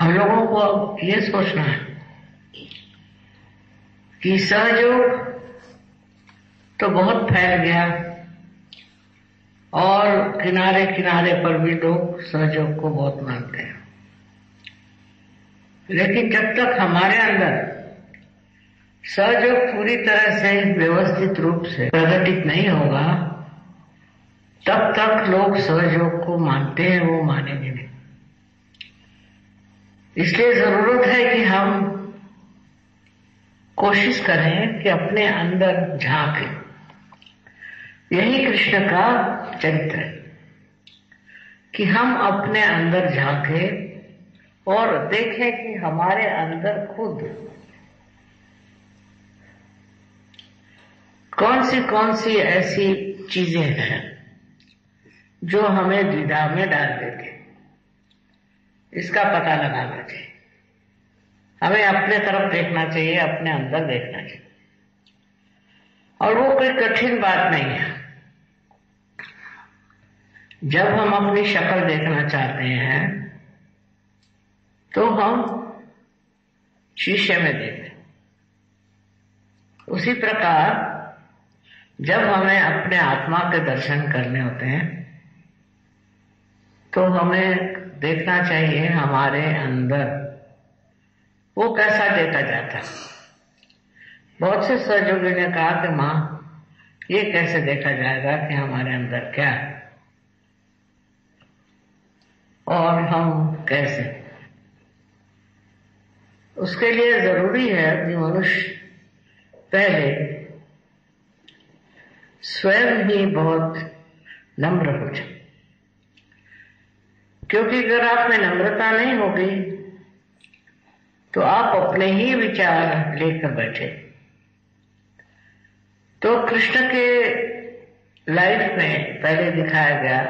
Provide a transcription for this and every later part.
हम लोगों को अब ये सोचना है कि सहयोग तो बहुत फैल गया और किनारे किनारे पर भी लोग सहयोग को बहुत मानते हैं, लेकिन जब तक हमारे अंदर सहयोग पूरी तरह से व्यवस्थित रूप से प्रकटित नहीं होगा तब तक लोग सहयोग को मानते हैं, वो मानेंगे नहीं। इसलिए जरूरत है कि हम कोशिश करें कि अपने अंदर झांकें। यही कृष्ण का चरित्र है कि हम अपने अंदर झांकें और देखें कि हमारे अंदर खुद कौन सी ऐसी चीजें हैं जो हमें द्विधा में डाल देती, इसका पता लगाना चाहिए। हमें अपने तरफ देखना चाहिए, अपने अंदर देखना चाहिए, और वो कोई कठिन बात नहीं है। जब हम अपनी शक्ल देखना चाहते हैं तो हम शीशे में देखते हैं। उसी प्रकार जब हमें अपने आत्मा के दर्शन करने होते हैं तो हमें देखना चाहिए हमारे अंदर वो कैसा देखा जाता है। बहुत से सहयोगियों ने कहा कि माँ, ये कैसे देखा जाएगा कि हमारे अंदर क्या है और हम कैसे। उसके लिए जरूरी है कि मनुष्य पहले स्वयं ही बहुत नम्र हो जाए, क्योंकि अगर आप में नम्रता नहीं होगी तो आप अपने ही विचार लेकर बैठे। तो कृष्ण के लाइफ में पहले दिखाया गया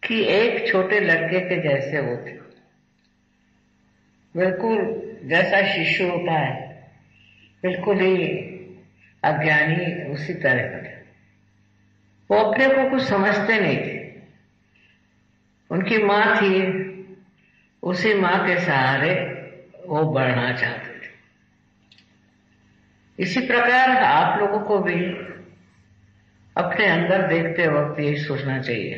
कि एक छोटे लड़के के जैसे वो थे, बिल्कुल जैसा शिशु होता है, बिल्कुल ही अज्ञानी, उसी तरह का थे। वो अपने को कुछ समझते नहीं थे। उनकी माँ थी, उसी माँ के सहारे वो बढ़ना चाहते थे। इसी प्रकार आप लोगों को भी अपने अंदर देखते वक्त यही सोचना चाहिए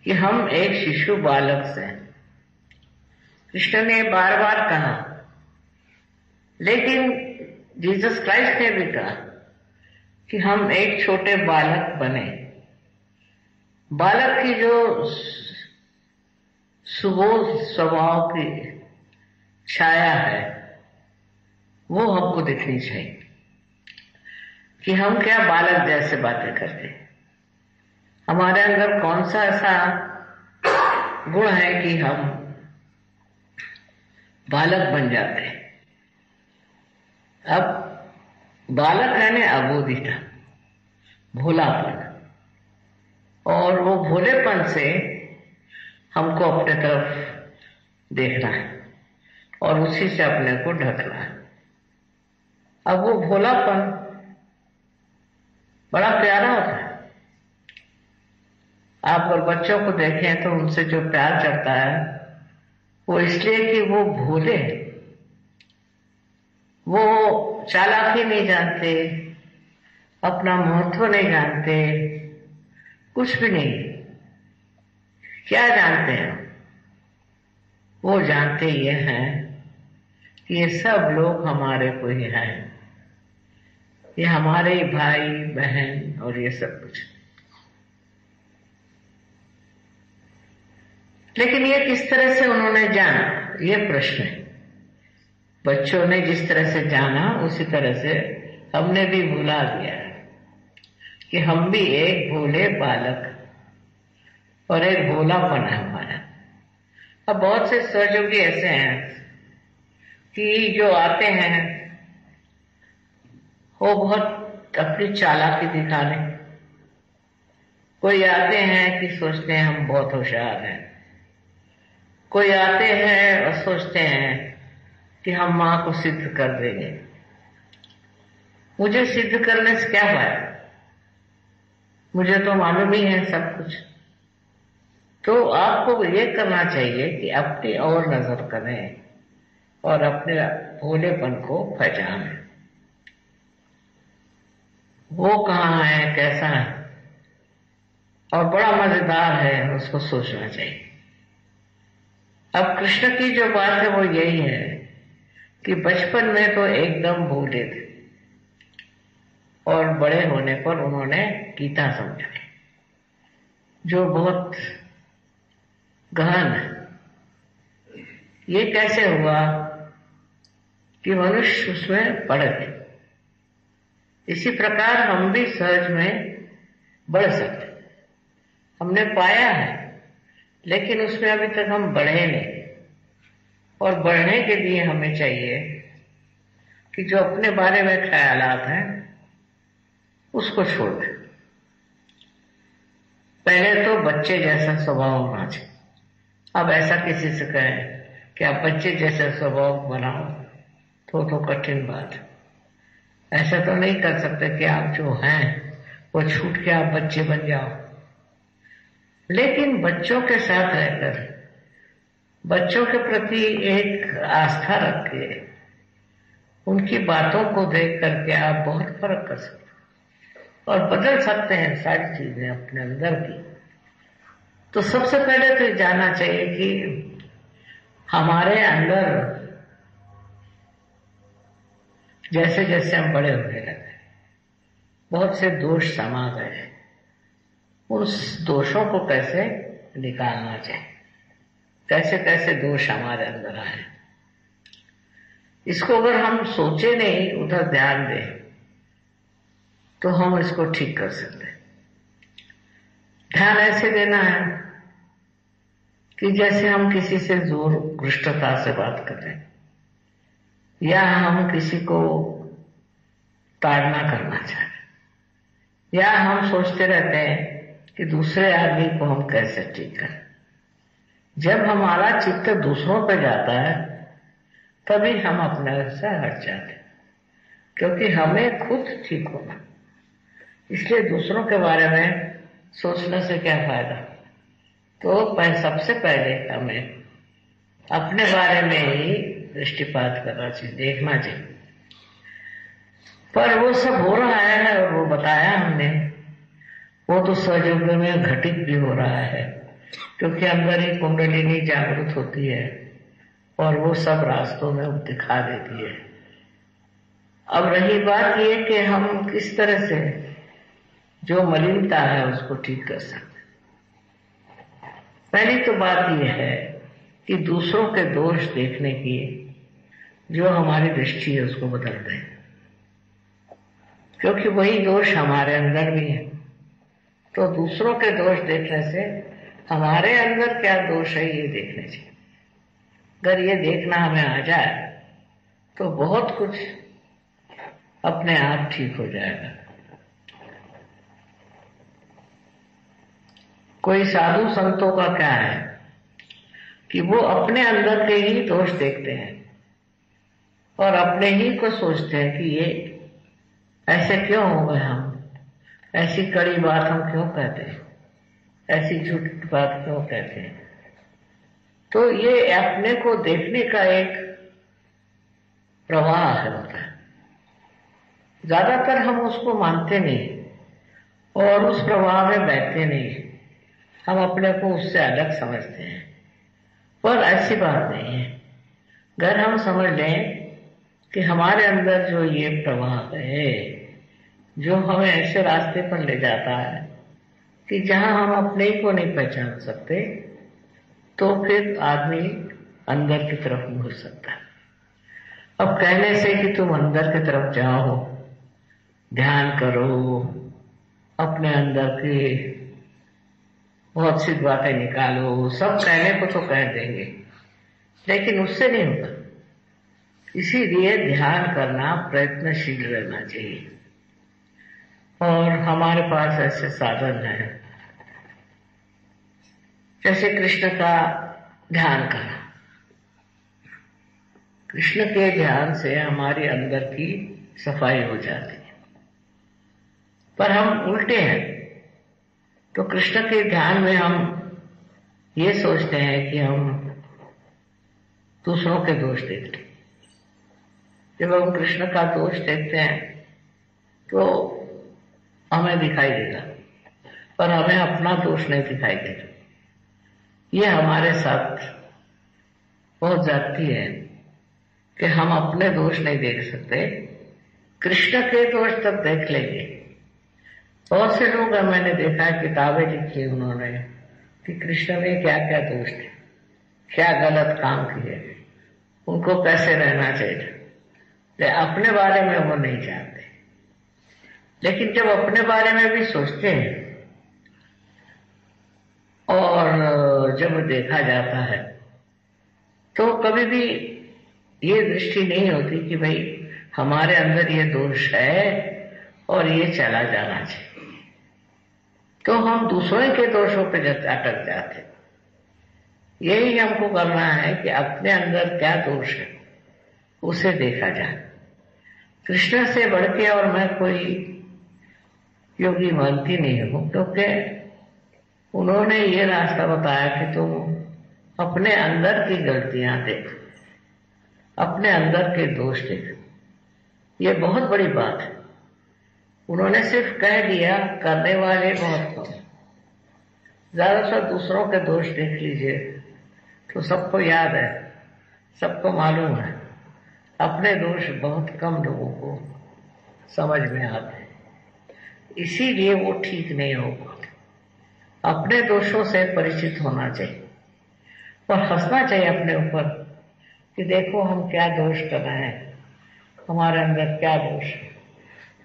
कि हम एक शिशु बालक से, कृष्ण ने बार बार कहा, लेकिन जीसस क्राइस्ट ने भी कहा कि हम एक छोटे बालक बने। बालक की जो सुबोध स्वभाव की छाया है वो हमको दिखनी चाहिए कि हम क्या बालक जैसे बातें करते हैं। हमारे अंदर कौन सा ऐसा गुण है कि हम बालक बन जाते हैं। अब बालक है ना अबोधिता, भोलापन, और वो भोलेपन से हमको अपने तरफ देखना है और उसी से अपने को ढकना है। अब वो भोलापन बड़ा प्यारा होता है। आप अगर बच्चों को देखें तो उनसे जो प्यार चढ़ता है वो इसलिए कि वो भोले, वो चालाकी नहीं जानते, अपना महत्व नहीं जानते, कुछ भी नहीं। क्या जानते हैं? वो जानते ये हैं कि ये सब लोग हमारे को ही हैं, ये हमारे भाई बहन और ये सब कुछ। लेकिन ये किस तरह से उन्होंने जाना, ये प्रश्न है। बच्चों ने जिस तरह से जाना उसी तरह से हमने भी भुला दिया है कि हम भी एक भोले बालक और एक भोलापन है हमारा। अब बहुत से सहयोगी ऐसे हैं कि जो आते हैं वो बहुत अपनी चालाकी दिखाने, कोई आते हैं कि सोचते हैं हम बहुत होशियार हैं, कोई आते हैं और सोचते हैं कि हम माँ को सिद्ध कर देंगे। मुझे सिद्ध करने से क्या फायदा, मुझे तो मालूम ही है सब कुछ। तो आपको ये करना चाहिए कि अपनी ओर नजर करें और अपने भोलेपन को पहचानें। वो कहाँ है, कैसा है, और बड़ा मजेदार है, उसको सोचना चाहिए। अब कृष्ण की जो बात है वो यही है कि बचपन में तो एकदम भोले थे और बड़े होने पर उन्होंने गीता समझा, जो बहुत गहन है। ये कैसे हुआ कि मनुष्य उसमें बढ़ गए। इसी प्रकार हम भी सहज में बढ़ सकते, हमने पाया है, लेकिन उसमें अभी तक हम बढ़े नहीं। और बढ़ने के लिए हमें चाहिए कि जो अपने बारे में ख्यालात हैं उसको छोड़ दें। पहले तो बच्चे जैसा स्वभाव होना चाहिए। अब ऐसा किसी से कहें कि आप बच्चे जैसा स्वभाव बनाओ तो कठिन बात है। ऐसा तो नहीं कर सकते कि आप जो हैं वो छूट के आप बच्चे बन जाओ। लेकिन बच्चों के साथ रहकर बच्चों के प्रति एक आस्था रख के उनकी बातों को देख करके आप बहुत फर्क कर सकते और बदल सकते हैं सारी चीजें अपने अंदर की। तो सबसे पहले तो जानना चाहिए कि हमारे अंदर जैसे जैसे हम बड़े होने लगे बहुत से दोष समा गए। उस दोषों को कैसे निकालना चाहिए, कैसे कैसे दोष हमारे अंदर आए, इसको अगर हम सोचे नहीं, उधर ध्यान दें, तो हम इसको ठीक कर सकते हैं। ध्यान ऐसे देना है कि जैसे हम किसी से जोर घृष्टता से बात कर रहे हैं या हम किसी को ताड़ना करना चाहते हैं, या हम सोचते रहते हैं कि दूसरे आदमी को हम कैसे ठीक करें। जब हमारा चित्त दूसरों पर जाता है तभी हम अपने से हट जाते हैं, क्योंकि हमें खुद ठीक होना। इसलिए दूसरों के बारे में सोचने से क्या फायदा। तो सबसे पहले हमें अपने बारे में ही दृष्टिपात करना चाहिए, देखना चाहिए। पर वो सब हो रहा है और वो बताया हमने, वो तो सहयोग में घटित भी हो रहा है, क्योंकि अंदर ही कुंडलिनी जागृत होती है और वो सब रास्तों में दिखा देती है। अब रही बात ये कि हम किस तरह से जो मलिनता है उसको ठीक कर सकते। पहली तो बात यह है कि दूसरों के दोष देखने की जो हमारी दृष्टि है उसको बदल दें, क्योंकि वही दोष हमारे अंदर भी है। तो दूसरों के दोष देखने से हमारे अंदर क्या दोष है ये देखने चाहिए। अगर ये देखना हमें आ जाए तो बहुत कुछ अपने आप ठीक हो जाएगा। कोई साधु संतों का क्या है कि वो अपने अंदर के ही दोष देखते हैं और अपने ही को सोचते हैं कि ये ऐसे क्यों हो गए, हम ऐसी कड़ी बात हम क्यों कहते हैं, ऐसी झूठी बात क्यों कहते हैं। तो ये अपने को देखने का एक प्रवाह है होता है। ज्यादातर हम उसको मानते नहीं और उस प्रवाह में बैठते नहीं, हम अपने को उससे अलग समझते हैं। पर ऐसी बात नहीं है। अगर हम समझ लें कि हमारे अंदर जो ये प्रवाह है जो हमें ऐसे रास्ते पर ले जाता है कि जहां हम अपने को नहीं पहचान सकते, तो फिर आदमी अंदर की तरफ मुड़ सकता है। अब कहने से कि तुम अंदर की तरफ जाओ, ध्यान करो, अपने अंदर की बहुत सी बातें निकालो, सब कहने को तो कह देंगे, लेकिन उससे नहीं होगा। इसीलिए ध्यान करना, प्रयत्नशील रहना चाहिए। और हमारे पास ऐसे साधन हैं, जैसे कृष्ण का ध्यान करना। कृष्ण के ध्यान से हमारे अंदर की सफाई हो जाती है। पर हम उल्टे हैं, तो कृष्ण के ध्यान में हम ये सोचते हैं कि हम दूसरों के दोष देखते हैं। जब हम कृष्ण का दोष देखते हैं तो हमें दिखाई देगा, पर हमें अपना दोष नहीं दिखाई देगा। ये हमारे साथ बहुत जाती है कि हम अपने दोष नहीं देख सकते, कृष्ण के दोष तक देख लेंगे। बहुत से लोग मैंने देखा है, किताबें लिखी उन्होंने कि कृष्ण ने क्या क्या दोष थे, क्या गलत काम किए, उनको कैसे रहना चाहिए। अपने बारे में वो नहीं जानते, लेकिन जब अपने बारे में भी सोचते हैं और जब देखा जाता है तो कभी भी ये दृष्टि नहीं होती कि भाई हमारे अंदर ये दोष है और ये चला जाना चाहिए। तो हम दूसरों के दोषों पे अटक जाते। यही हमको करना है कि अपने अंदर क्या दोष है उसे देखा जाए। कृष्ण से बढ़ के और मैं कोई योगी मानती नहीं हूं, क्योंकि उन्होंने ये रास्ता बताया कि तुम अपने अंदर की गलतियां देखो, अपने अंदर के दोष देखो। ये बहुत बड़ी बात है। उन्होंने सिर्फ कह दिया, करने वाले बहुत कम। ज्यादातर दूसरों के दोष देख लीजिए तो सबको याद है, सबको मालूम है। अपने दोष बहुत कम लोगों को समझ में आते हैं, इसीलिए वो ठीक नहीं होगा। अपने दोषों से परिचित होना चाहिए और हंसना चाहिए अपने ऊपर कि देखो हम क्या दोष कर रहे हैं, हमारे अंदर क्या दोष है।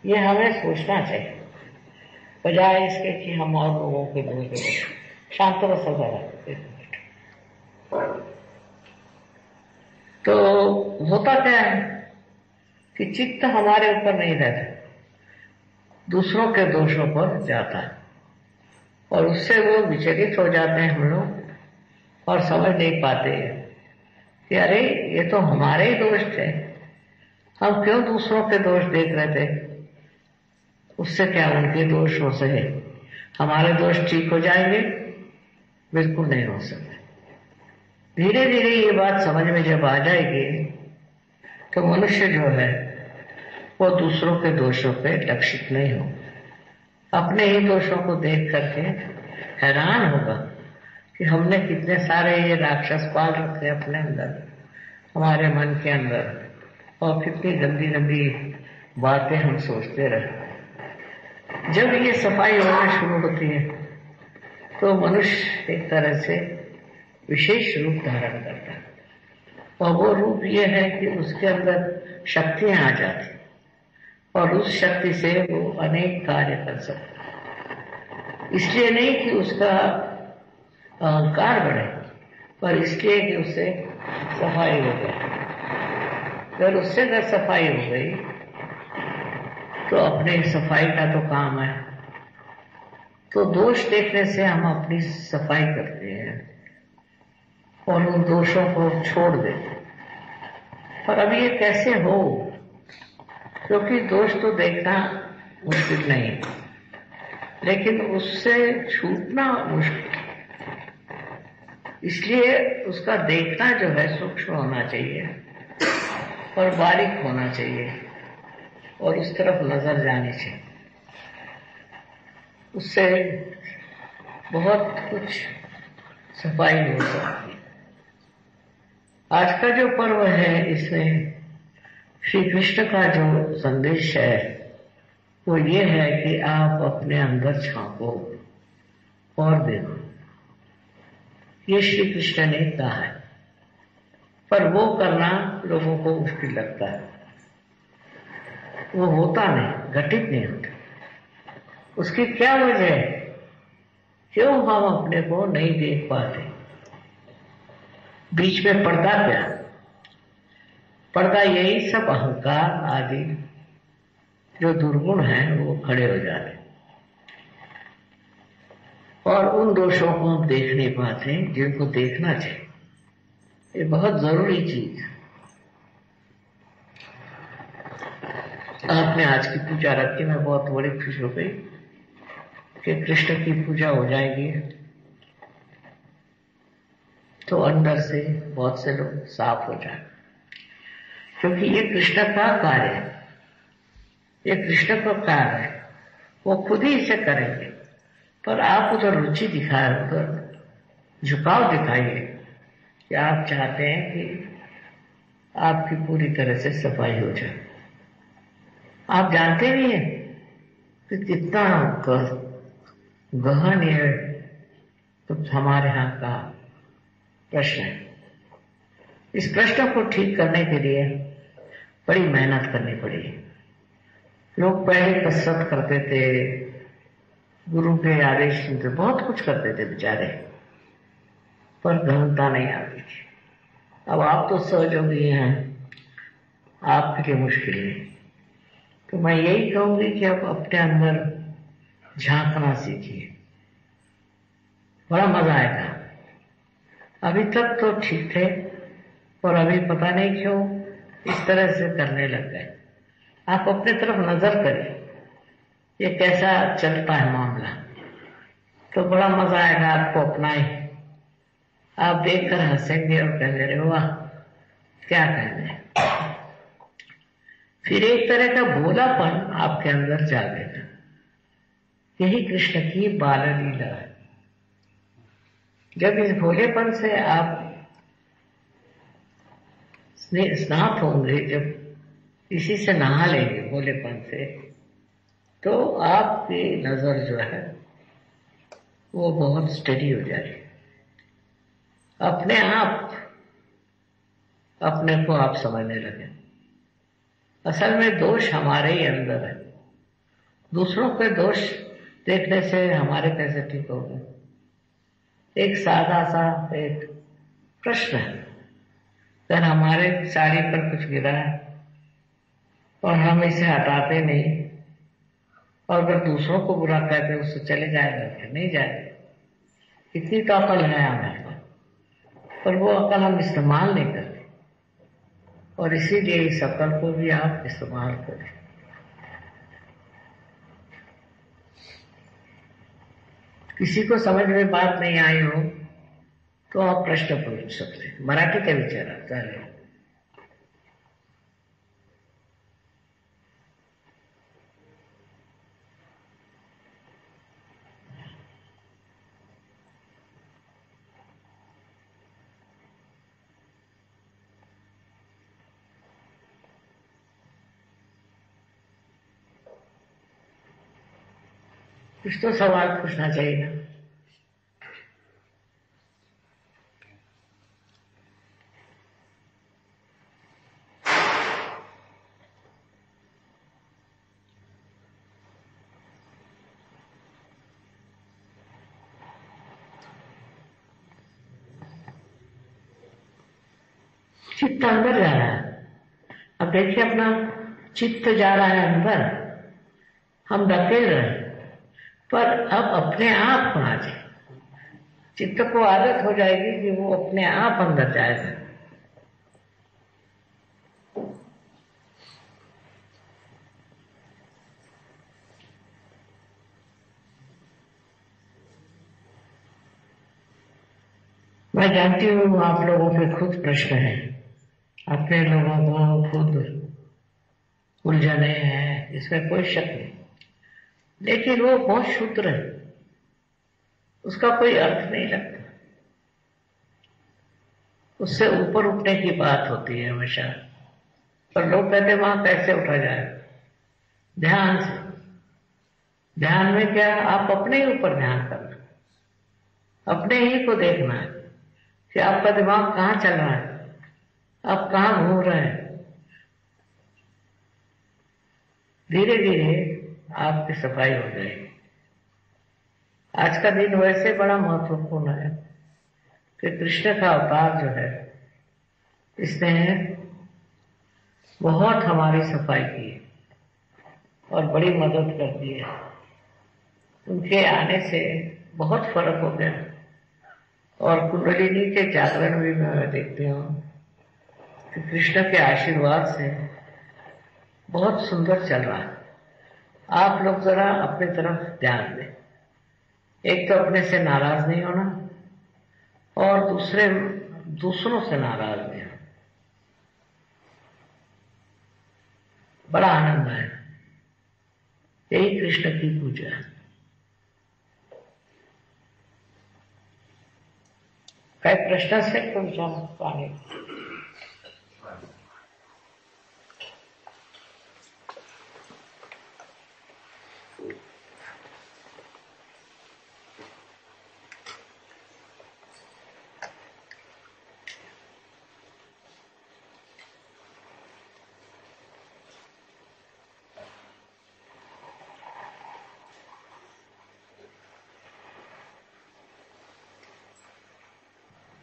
ये हमें सोचना चाहिए, बजाय इसके कि हम और लोगों के दोष दें। शांत रस तो होता क्या है कि चित्त हमारे ऊपर नहीं रहता, दूसरों के दोषों पर जाता है और उससे वो विचलित हो जाते हैं हम लोग और समझ नहीं पाते कि अरे ये तो हमारे ही दोष थे, हम क्यों दूसरों के दोष देख रहे थे। उससे क्या उनके दोष हो सके, हमारे दोष ठीक हो जाएंगे? बिल्कुल नहीं हो सकते। धीरे धीरे ये बात समझ में जब आ जाएगी तो मनुष्य जो है वो दूसरों के दोषों पे लक्षित नहीं हो, अपने ही दोषों को देख करके हैरान होगा कि हमने कितने सारे ये राक्षस पाल रखे अपने अंदर, हमारे मन के अंदर, और कितनी गंदी गंदी बातें हम सोचते रहे। जब ये सफाई होना शुरू होती है तो मनुष्य एक तरह से विशेष रूप धारण करता है, और वो रूप ये है कि उसके अंदर शक्तियां आ जाती और उस शक्ति से वो अनेक कार्य कर सकता। इसलिए नहीं कि उसका अहंकार बढ़े, पर इसलिए कि उससे सफाई हो गई। अगर उससे अगर सफाई हो गई तो अपने सफाई का तो काम है। तो दोष देखने से हम अपनी सफाई करते हैं और उन दोषों को छोड़ देते। पर अब ये कैसे हो, क्योंकि दोष तो देखना मुश्किल नहीं, लेकिन उससे छूटना मुश्किल। इसलिए उसका देखना जो है सूक्ष्म होना चाहिए और बारीक होना चाहिए और उस तरफ नजर जानी चाहिए। उससे बहुत कुछ सफाई हो सकती है। आज का जो पर्व है, इसमें श्री कृष्ण का जो संदेश है वो ये है कि आप अपने अंदर झांको और देखो। ये श्री कृष्ण ने कहा है, पर वो करना लोगों को मुश्किल लगता है। वो होता नहीं, घटित नहीं होता। उसकी क्या वजह है, क्यों हम अपने को नहीं देख पाते? बीच में पर्दा क्या? पर्दा यही सब अहंकार आदि जो दुर्गुण है वो खड़े हो जाते और उन दोषों को हम देख नहीं पाते जिनको देखना चाहिए। ये बहुत जरूरी चीज है। आपने आज की पूजा रखी, मैं बहुत बड़ी खुश हो गई कि कृष्ण की पूजा हो जाएगी। तो अंदर से बहुत से लोग साफ हो जाए, क्योंकि ये कृष्ण का कार्य है, ये कृष्ण का कार्य है, वो खुद ही इसे करेंगे। पर आप उधर रुचि दिखाए, उधर झुकाव दिखाइए कि आप चाहते हैं कि आपकी पूरी तरह से सफाई हो जाए। आप जानते नहीं हैं कि कितना गहन ये तो हमारे यहाँ का प्रश्न है। इस प्रश्न को ठीक करने के लिए बड़ी मेहनत करनी पड़ी। लोग पहले कसरत करते थे, गुरु के आदेश सुनते, बहुत कुछ करते थे बेचारे, पर गहनता नहीं आती थी। अब आप तो सहयोगी हैं, आपके लिए मुश्किल नहीं। तो मैं यही कहूंगी कि अब अपने अंदर झांकना सीखिए, बड़ा मजा आएगा। अभी तक तो ठीक थे, और अभी पता नहीं क्यों इस तरह से करने लग गए। आप अपने तरफ नजर करिए, ये कैसा चलता है मामला, तो बड़ा मजा आएगा आपको अपना ही। आप देखकर हंसेंगे और कहेंगे अरे वाह क्या कहने। फिर एक तरह का भोलापन आपके अंदर जागेगा। यही कृष्ण की बाल लीला है। जब इस भोलेपन से आप स्नात होंगे, जब इसी से नहा लेंगे भोलेपन से, तो आपकी नजर जो है वो बहुत स्टडी हो जाएगी। अपने आप अपने को आप समझने लगे। असल में दोष हमारे ही अंदर है। दूसरों के दोष देखने से हमारे कैसे ठीक होंगे। एक सादा सा एक प्रश्न है, अगर हमारे साड़ी पर कुछ गिरा है और हम इसे हटाते नहीं, और अगर दूसरों को बुरा कहते उससे चले जाएगा क्या? नहीं जाएगा। इतनी तो अकल है हमें, पर वो अकल हम इस्तेमाल नहीं करते, और इसीलिए इस अकल को भी आप इस्तेमाल करें। किसी को समझ में बात नहीं आई हो तो आप प्रश्न पूछ सकते हैं। मराठी का विचार आता है। कुछ तो सवाल पूछना चाहिए ना। चित्त अंदर जा रहा है। अब देखिए अपना चित्त जा रहा है अंदर, हम धकेल रहे हैं, पर अब अपने आप को आ जाए। चित्त को आदत हो जाएगी कि वो अपने आप अंदर जाएगा। मैं जानती हूँ आप लोगों के खुद प्रश्न हैं, अपने लोगों को खुद उलझने हैं, इसमें कोई शक नहीं। लेकिन वो बहुत शुद्र है, उसका कोई अर्थ नहीं लगता। उससे ऊपर उठने की बात होती है हमेशा। पर लोग कहते हैं वहां कैसे उठा जाए? ध्यान से। ध्यान में क्या, आप अपने ही ऊपर ध्यान करना, अपने ही को देखना है कि आपका दिमाग कहाँ चल रहा है, आप कहाँ घूम रहे हैं। धीरे धीरे आपकी सफाई हो जाएगी। आज का दिन वैसे बड़ा महत्वपूर्ण है कि कृष्ण का अवतार जो है, इसने बहुत हमारी सफाई की और बड़ी मदद कर दी है। उनके आने से बहुत फर्क हो गया, और कुंडलिनी के जागरण भी मैं देखती हूँ कि कृष्ण के आशीर्वाद से बहुत सुंदर चल रहा है। आप लोग जरा अपनी तरफ ध्यान दें। एक तो अपने से नाराज नहीं होना, और दूसरों से नाराज नहीं हो। बड़ा आनंद है। यही कृष्ण की पूजा है। काही प्रश्न असेल तर विचारा पाणी।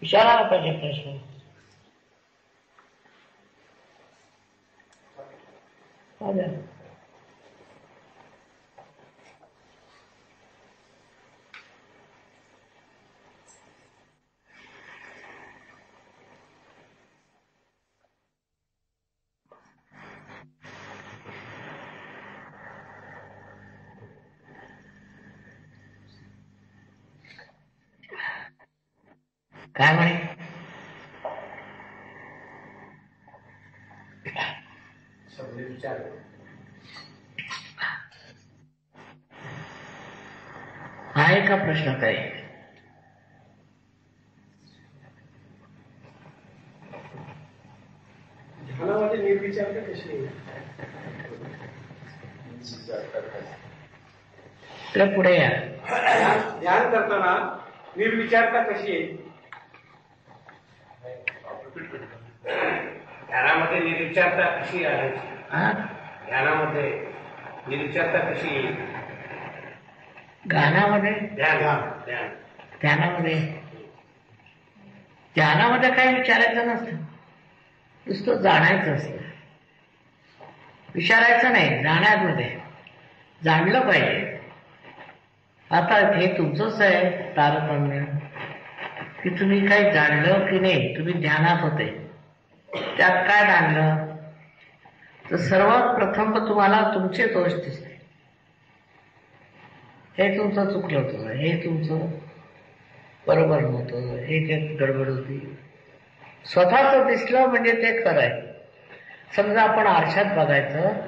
विचारायला पाहिजे प्रश्न। काय म्हणे? आहे का प्रश्न काही? ध्यानामध्ये निर्विचारता कशी आहे? पुढे या। ध्यान करताना निर्विचारता कशी आहे? ध्यानामध्ये निर्विचारता कशी आहे? ध्यानामध्ये निर्विचारता कशी येईल? ध्यानामध्ये काही विचारायचं नसतं, नुसतं जाणायचं असतं। विचारायचं नाही, जाण्यामध्ये जाणलं पाहिजे। आता हे तुमचंच आहे तारतम्य की तुम्ही काही जाणलं की नाही। तुम्ही ध्यानात होते, त्यात काय जाणलं? तर सर्वात प्रथम तुम्हाला तुमचे दोष दिसले। हे तुमचं चुकलं होतं, हे तुमचं बरोबर नव्हतं, हे गडबड होती। स्वतःच दिसलं म्हणजे ते खरं आहे। समजा आपण आरशात बघायचं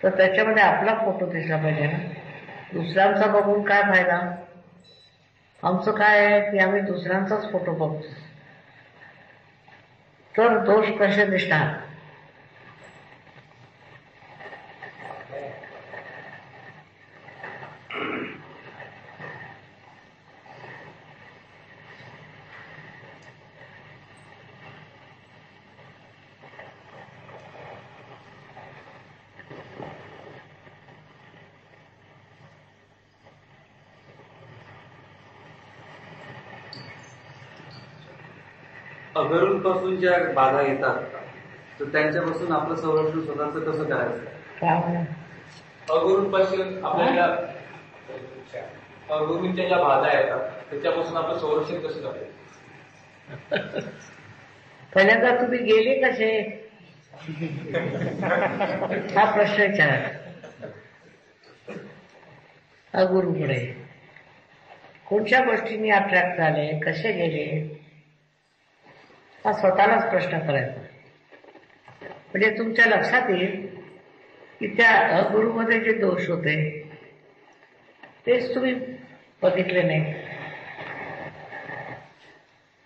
तर त्याच्यामध्ये आपला फोटो दिसला पाहिजे ना। दुसऱ्यांचा बघून काय फायदा? आमचं काय आहे की आम्ही दुसऱ्यांचाच फोटो बघतो, तर दोष कसे दिसणार? अगरूंपासून ज्या बाधा येतात तर त्यांच्यापासून आपलं संरक्षण स्वतःचं कसं करायचं? अगरूंपासून आपल्याला अगरूंच्या ज्या बाधा येतात त्याच्यापासून आपलं संरक्षण कसं करायचं? पहिल्यांदा तुम्ही गेले कसे हा प्रश्न विचारा अगुरूकडे। कोणत्या गोष्टींनी अट्रॅक्ट झाले, कसे गेले, हा स्वतःलाच प्रश्न करायचा। म्हणजे तुमच्या लक्षात येईल की त्या अगुरूमध्ये जे दोष होते तेच तुम्ही बघितले नाही,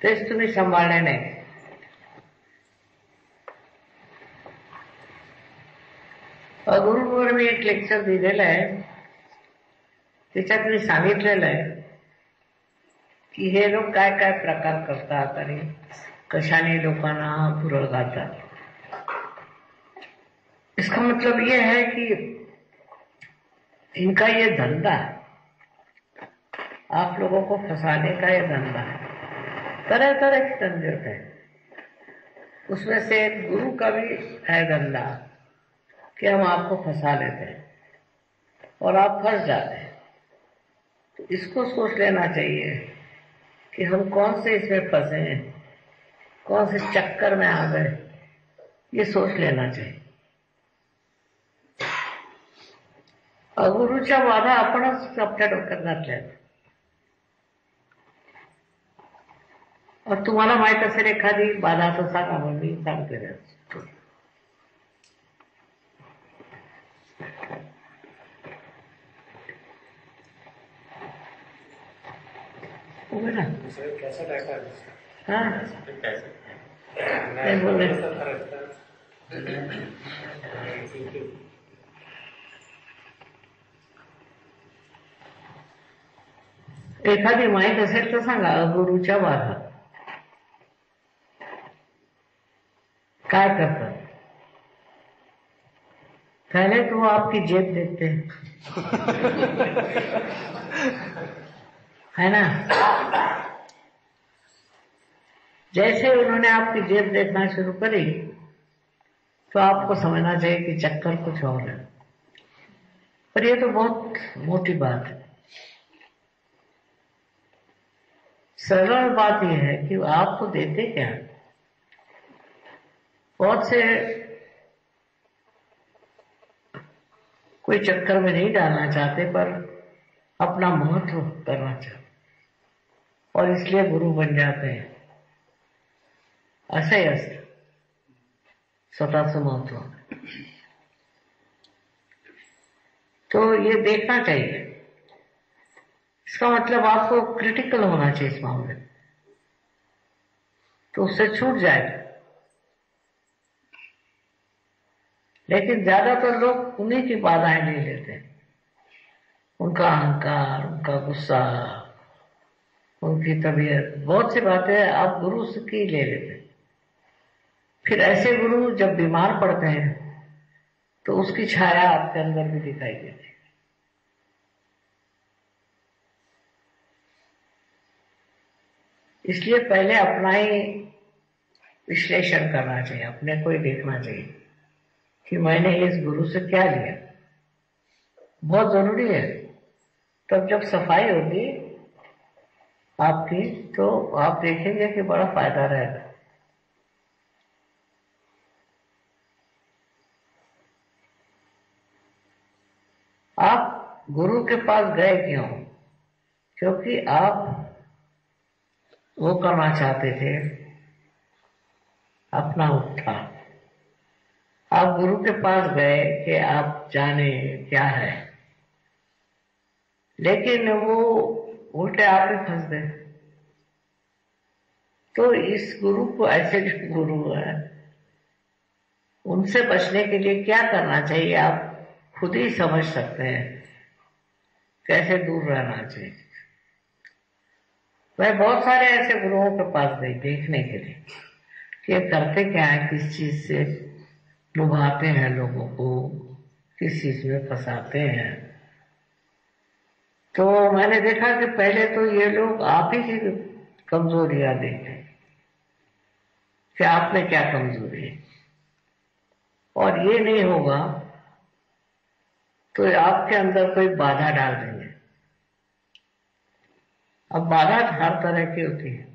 तेच तुम्ही सांभाळले नाही। अगुरूंवर मी एक लेक्चर दिलेलं आहे, त्याच्यात मी सांगितलेलं आहे की हे लोक काय काय प्रकार करतात आणि कशाने लोकांना पुरळ घालतात। इसका मतलब ये है कि इनका ये धंधा, आप लोगों को फंसाने का ये धंधा है। तरह तरह के धंधे होते हैं, उसमें से एक गुरु का भी है धंधा कि हम आपको फंसा लेते हैं और आप फंस जाते हैं। तो इसको सोच लेना चाहिए कि हम कौन से इसमें फंसे हैं, कौन से चक्कर में आ गए, ये सोच लेना चाहिए। अगुरूच्या बाधा आपणच आपल्या डोक्यात घातल्या। और तुम्हाला माहित असेल एखादी बाधा तर सांगा, मग मी सांगते ना. उभे ना. हाँ नहीं बोले. एखादी माहित असेल तर सांगा. गुरुच्या बाधा काय करतात? पहले तो आपकी जेब देखते हैं, है ना. जैसे उन्होंने आपकी जेब देखना शुरू करी तो आपको समझना चाहिए कि चक्कर कुछ और है. पर ये तो बहुत मोटी बात है. सरल बात यह है कि आपको देते क्या. बहुत से कोई चक्कर में नहीं डालना चाहते पर अपना महत्व करना चाहते और इसलिए गुरु बन जाते हैं. असं असतं स्वतःचं महत्व. तो ये देखना चाहिए. इसका मतलब आपको क्रिटिकल होना चाहिए इस मामले में, तो उससे छूट जाएगा. लेकिन ज्यादातर लोग उन्हीं की बाधाएं ले लेते हैं. उनका अहंकार, उनका गुस्सा, उनकी तबीयत, बहुत सी बातें आप गुरु से की ले लेते हैं. फिर ऐसे गुरु जब बीमार पड़ते हैं तो उसकी छाया आपके अंदर भी दिखाई देती है. इसलिए पहले अपना ही विश्लेषण करना चाहिए, अपने को ही देखना चाहिए कि मैंने इस गुरु से क्या लिया. बहुत जरूरी है. तब जब सफाई होगी आपकी तो आप देखेंगे कि बड़ा फायदा रहेगा. आप गुरु के पास गए क्यों? क्योंकि आप वो करना चाहते थे अपना उत्थान. आप गुरु के पास गए कि आप जाने क्या है, लेकिन वो उल्टे आप ही फंस गए. तो इस गुरु को, ऐसे जो गुरु है उनसे बचने के लिए क्या करना चाहिए आप खुद ही समझ सकते हैं. कैसे दूर रहना चाहिए. मैं बहुत सारे ऐसे गुरुओं के पास गई देखने के लिए कि ये करते क्या है, किस चीज से लुभाते हैं लोगों को, किस चीज में फंसाते हैं. तो मैंने देखा कि पहले तो ये लोग आप ही की कमजोरियां देखते हैं कि आप में क्या कमजोरी है, और ये नहीं होगा तो आपके अंदर कोई बाधा डाल देंगे. अब बाधा हर तरह की होती है.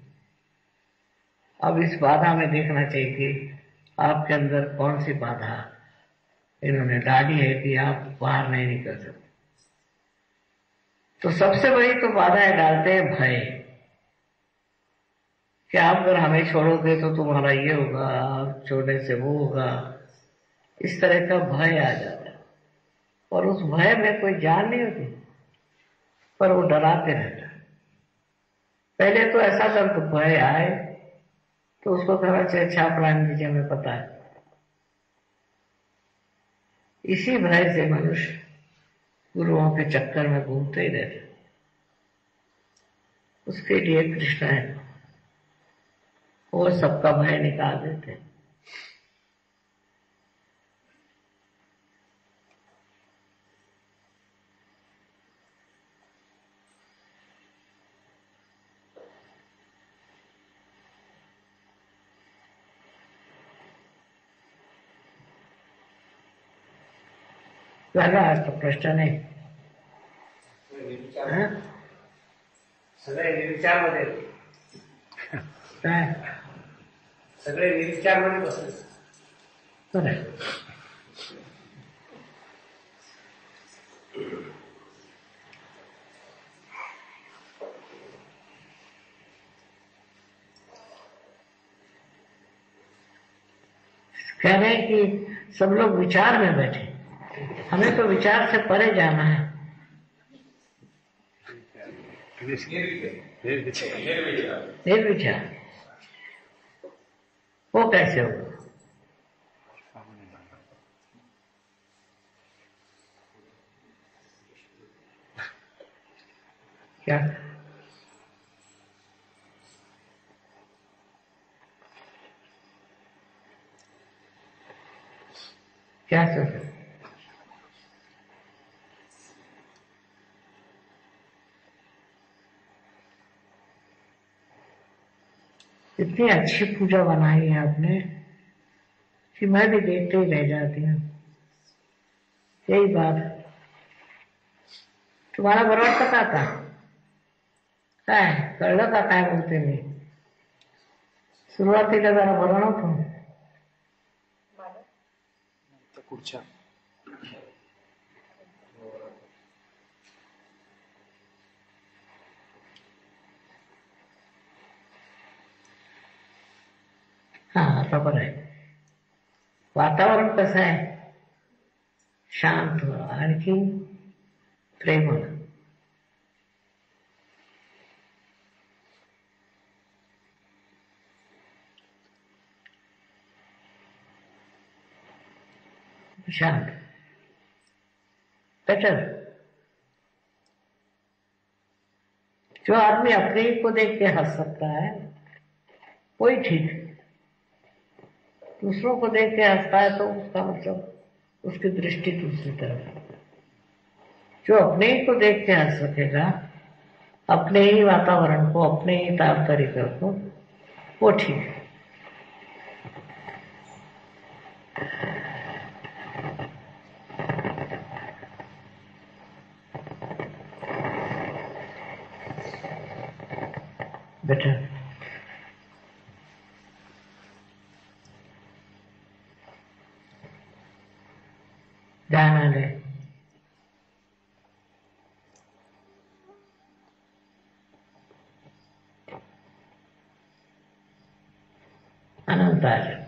अब इस बाधा में देखना चाहिए कि आपके अंदर कौन सी बाधा इन्होंने डाली है कि आप बाहर नहीं निकल सकते. तो सबसे बड़ी तो बाधाएं डालते हैं भय, कि आप अगर हमें छोड़ोगे तो तुम्हारा ये होगा, आप छोड़ने से वो होगा. इस तरह का भय आ जाता है. और उस भय में कोई जान नहीं होती, पर वो डराते रहता है. पहले तो ऐसा दर्द भय आए तो उसको कहना चाहिए अच्छा प्राण दीजिए, हमें पता है. इसी भय से मनुष्य गुरुओं के चक्कर में घूमते ही रहते. उसके लिए कृष्ण है, वो सबका भय निकाल देते हैं. झाला तो प्रश्न नाही. सगळे निर्विचार मध्ये, काय सगळे निर्विचार मध्ये बसले. बरं. कह रहे हैं कि सब लोग विचार में बैठे, हमें तो विचार से परे जाना है। निर्विचार वो कैसे होगा? क्या क्या सोच? इतनी अच्छी पूजा बनाई है आपने कि मैं भी देखते ही रह जाती हूँ। यही बात। तुम्हारा वरण का था काय कळलं का काय बोलते मी? सुरुवातीला जरा वरण होतं. पुढच्या हाँ आता बरं आहे. वातावरण कसं आहे? शांत, आणखी प्रेमळ. शांत बेटर. जो आदमी अपने ही को देख के हंस सकता है वही ठीक. दूसरों को देख के हंसता है तो उसका मतलब उसकी दृष्टि दूसरी तरफ. जो अपने ही को देख के हंस सकेगा, अपने ही वातावरण को, अपने ही तार तरीके को, वो ठीक है. बेटा ध्यान आले. आनंद आले.